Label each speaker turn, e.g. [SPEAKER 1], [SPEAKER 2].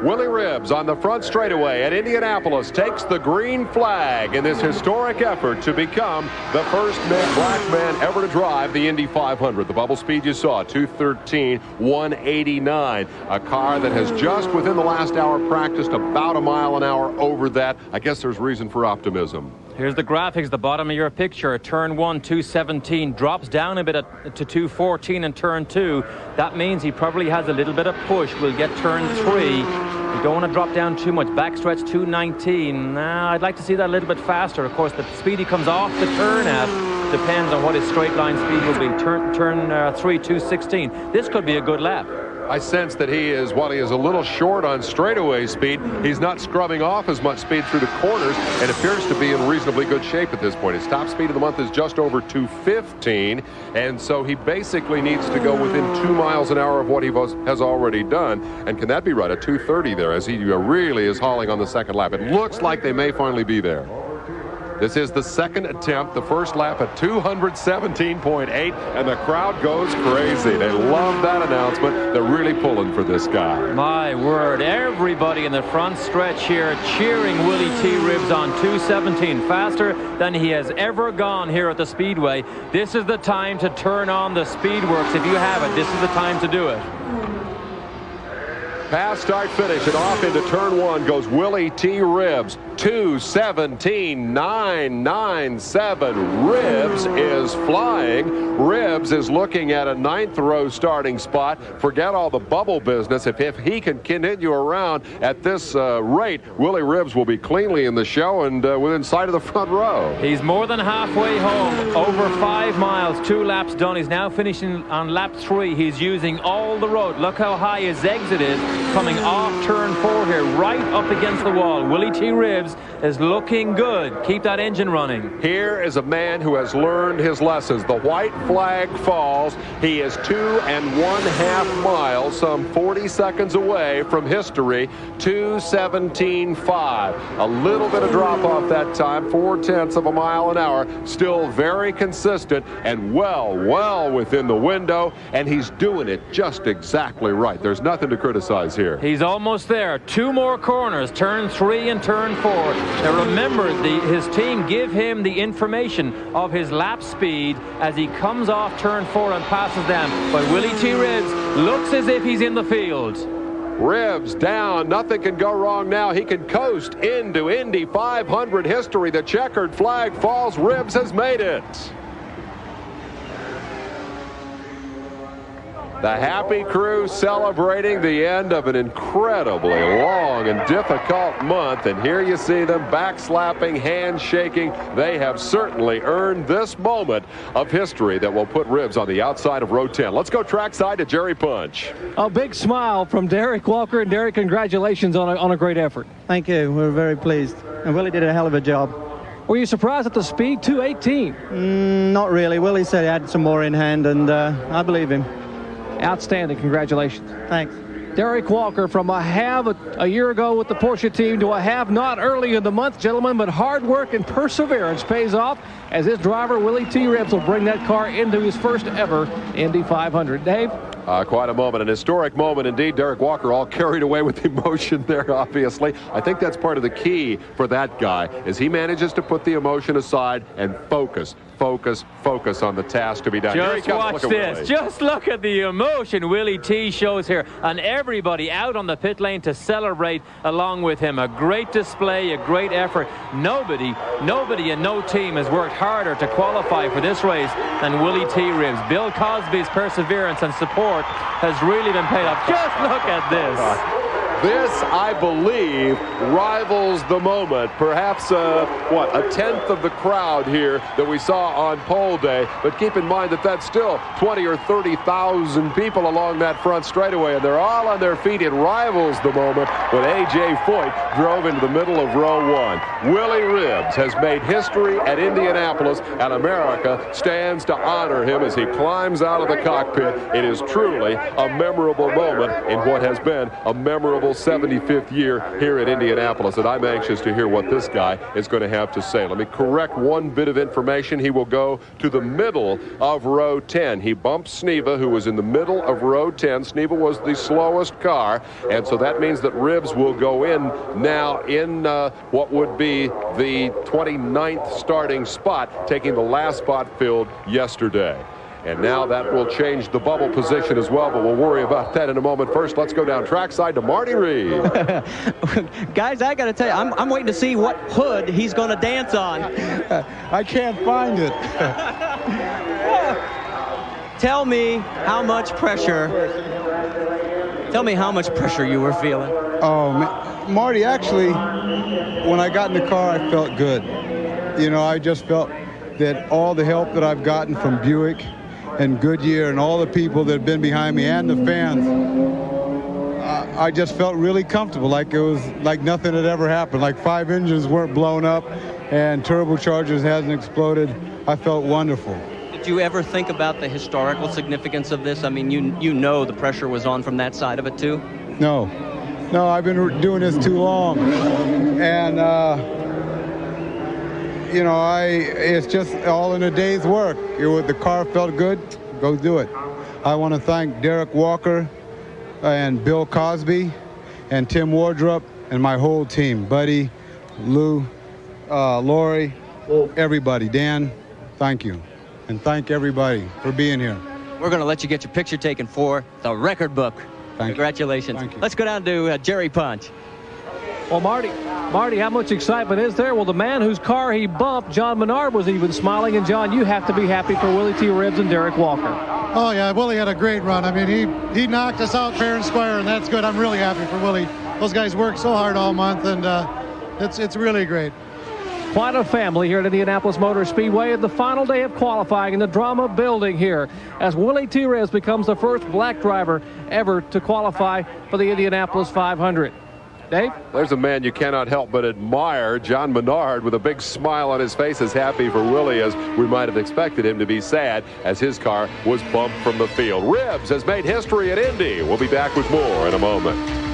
[SPEAKER 1] Willy Ribbs on the front straightaway at Indianapolis takes the green flag in this historic effort to become the first black man ever to drive the Indy 500. The bubble speed you saw, 213, 189. A car that has just within the last hour practiced about a mile an hour over that. I guess there's reason for optimism.
[SPEAKER 2] Here's the graphics, the bottom of your picture. Turn 1, 217, drops down a bit to 214 in turn 2. That means he probably has a little bit of push. We'll get turn 3. You don't want to drop down too much. Backstretch 219. I'd like to see that a little bit faster. Of course, the speed he comes off the turn at depends on what his straight line speed will be. Turn 3, 216. This could be a good lap.
[SPEAKER 1] I sense that he is, while he is a little short on straightaway speed, he's not scrubbing off as much speed through the corners and appears to be in reasonably good shape at this point. His top speed of the month is just over 215, and so he basically needs to go within 2 miles an hour of what he has already done. And can that be right? A 230 there as he really is hauling on the second lap. It looks like they may finally be there. This is the second attempt, the first lap at 217.8, and the crowd goes crazy. They love that announcement. They're really pulling for this guy.
[SPEAKER 2] My word, everybody in the front stretch here cheering Willy T. Ribbs on 217, faster than he has ever gone here at the Speedway. This is the time to turn on the Speedworks. If you have it, this is the time to do it.
[SPEAKER 1] Pass, start, finish, and off into turn 1 goes Willy T. Ribbs. 217.997. Ribbs is flying. Ribbs is looking at a 9th row starting spot. Forget all the bubble business. If he can continue around at this rate, Willy Ribbs will be cleanly in the show and within sight of the front row.
[SPEAKER 2] He's more than halfway home. Over 5 miles, 2 laps done. He's now finishing on lap 3. He's using all the road. Look how high his exit is. Coming off turn 4 here, right up against the wall. Willy T. Ribbs is looking good. Keep that engine running.
[SPEAKER 1] Here is a man who has learned his lessons. The white flag falls. He is 2 1/2 miles, some 40 seconds away from history. 217.5. A little bit of drop off that time, 0.4 of a mile an hour. Still very consistent and well within the window. And he's doing it just exactly right. There's nothing to criticize here.
[SPEAKER 2] He's almost there. 2 more corners, turn 3 and turn 4. Now remember, his team give him the information of his lap speed as he comes off turn 4 and passes them. But Willy T. Ribbs looks as if he's in the field.
[SPEAKER 1] Ribbs down. Nothing can go wrong now. He can coast into Indy 500 history. The checkered flag falls. Ribbs has made it. The happy crew celebrating the end of an incredibly long and difficult month. And here you see them backslapping, handshaking. They have certainly earned this moment of history that will put Ribbs on the outside of row 10. Let's go trackside to Jerry Punch.
[SPEAKER 3] A big smile from Derek Walker. And Derek, congratulations on a great effort.
[SPEAKER 4] Thank you. We're very pleased. And Willy did a hell of a job.
[SPEAKER 3] Were you surprised at the speed? 218.
[SPEAKER 4] Not really. Willy said he had some more in hand, and I believe him.
[SPEAKER 3] Outstanding. Congratulations.
[SPEAKER 4] Thanks.
[SPEAKER 3] Derek Walker from a have a year ago with the Porsche team to a have not early in the month, gentlemen, but hard work and perseverance pays off as his driver, Willy T. Ribbs, will bring that car into his first ever Indy 500. Dave?
[SPEAKER 1] Quite a moment, an historic moment indeed. Derek Walker all carried away with emotion there, obviously. I think that's part of the key for that guy, is he manages to put the emotion aside and focus on the task to be done.
[SPEAKER 2] Just watch this. Just look at the emotion Willy T shows here, and everybody out on the pit lane to celebrate along with him. A great display, a great effort. Nobody and no team has worked harder to qualify for this race than Willy T. Ribbs. Bill Cosby's perseverance and support has really been paid off. Just look at this.
[SPEAKER 1] This, I believe, rivals the moment. Perhaps, a tenth of the crowd here that we saw on pole day. But keep in mind that that's still 20 or 30,000 people along that front straightaway, and they're all on their feet. It rivals the moment when A.J. Foyt drove into the middle of row 1. Willy Ribbs has made history at Indianapolis, and America stands to honor him as he climbs out of the cockpit. It is truly a memorable moment in what has been a memorable incredible 75th year here at Indianapolis, and I'm anxious to hear what this guy is going to have to say. Let me correct one bit of information. He will go to the middle of row 10. He bumped Sneva, who was in the middle of row 10. Sneva was the slowest car, and so that means that Ribbs will go in now in what would be the 29th starting spot, taking the last spot filled yesterday. And now that will change the bubble position as well, but we'll worry about that in a moment. First, let's go down trackside to Marty Reed.
[SPEAKER 5] Guys, I got to tell you, I'm waiting to see what hood he's going to dance on.
[SPEAKER 6] I can't find it.
[SPEAKER 5] Tell me how much pressure. Tell me how much pressure you were feeling.
[SPEAKER 6] Oh, Marty, actually, when I got in the car, I felt good. You know, I just felt that all the help that I've gotten from Buick and Goodyear and all the people that have been behind me and the fans, I just felt really comfortable, like it was like nothing had ever happened, like 5 engines weren't blown up and turbochargers hasn't exploded. I felt wonderful.
[SPEAKER 5] Did you ever think about the historical significance of this? I mean, you know the pressure was on from that side of it too?
[SPEAKER 6] No, I've been doing this too long, and you know, it's just all in a day's work. The car felt good, go do it. I want to thank Derek Walker and Bill Cosby and Tim Wardrop and my whole team, Buddy, Lou, Lori, everybody. Dan, thank you. And thank everybody for being here.
[SPEAKER 5] We're going to let you get your picture taken for the record book. Congratulations.
[SPEAKER 6] Thank you.
[SPEAKER 5] Let's go down to Jerry Punch.
[SPEAKER 3] Well, Marty, how much excitement is there? Well, the man whose car he bumped, John Menard, was even smiling. And, John, you have to be happy for Willy T. Ribbs and Derek Walker.
[SPEAKER 7] Oh, yeah, Willie had a great run. I mean, he knocked us out fair and square, and that's good. I'm really happy for Willie. Those guys worked so hard all month, and it's really great.
[SPEAKER 3] Quite a family here at Indianapolis Motor Speedway in the final day of qualifying in the drama building here as Willy T. Ribbs becomes the first black driver ever to qualify for the Indianapolis 500. Dave?
[SPEAKER 1] There's a man you cannot help but admire, John Menard, with a big smile on his face, as happy for Willie as we might have expected him to be sad as his car was bumped from the field. Ribbs has made history at Indy. We'll be back with more in a moment.